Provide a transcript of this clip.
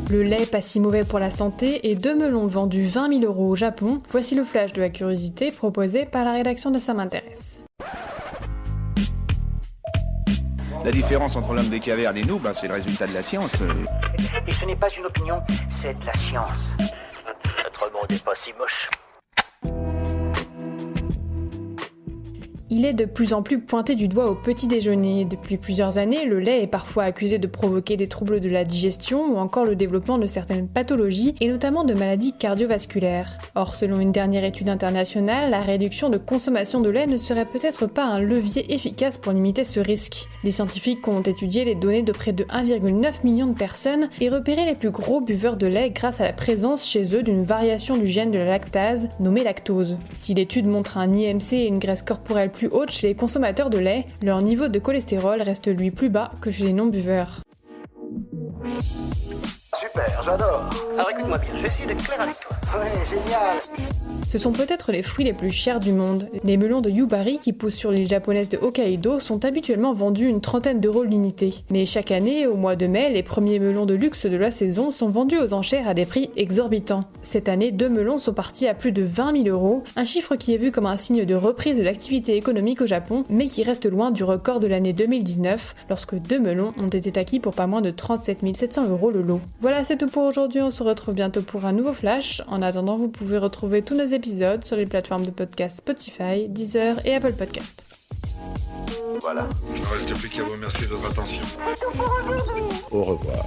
Le lait pas si mauvais pour la santé et 2 melons vendus 20 000 € au Japon, voici le flash de la curiosité proposé par la rédaction de Ça m'intéresse. La différence entre l'homme des cavernes et nous, c'est le résultat de la science. Et ce n'est pas une opinion, c'est de la science. Notre monde n'est pas si moche. Il est de plus en plus pointé du doigt au petit déjeuner. Depuis plusieurs années, le lait est parfois accusé de provoquer des troubles de la digestion ou encore le développement de certaines pathologies et notamment de maladies cardiovasculaires. Or, selon une dernière étude internationale, la réduction de consommation de lait ne serait peut-être pas un levier efficace pour limiter ce risque. Les scientifiques ont étudié les données de près de 1,9 million de personnes et repéré les plus gros buveurs de lait grâce à la présence chez eux d'une variation du gène de la lactase, nommée lactose. Si l'étude montre un IMC et une graisse corporelle plus haute chez les consommateurs de lait, leur niveau de cholestérol reste lui plus bas que chez les non-buveurs. Super, j'adore. Alors écoute-moi bien, je vais essayer d'être clair avec toi. Ouais, génial. Ce sont peut-être les fruits les plus chers du monde. Les melons de Yubari qui poussent sur l'île japonaise de Hokkaido sont habituellement vendus une trentaine d'euros l'unité. Mais chaque année, au mois de mai, les premiers melons de luxe de la saison sont vendus aux enchères à des prix exorbitants. Cette année, 2 melons sont partis à plus de 20 000 €, un chiffre qui est vu comme un signe de reprise de l'activité économique au Japon, mais qui reste loin du record de l'année 2019, lorsque 2 melons ont été acquis pour pas moins de 37 700 € le lot. Voilà, c'est tout pour aujourd'hui, on se retrouve bientôt pour un nouveau flash. En attendant, vous pouvez retrouver tous nos épisodes sur les plateformes de podcast Spotify, Deezer et Apple Podcast. Voilà. Il ne reste plus qu'à vous remercier de votre attention. Au revoir.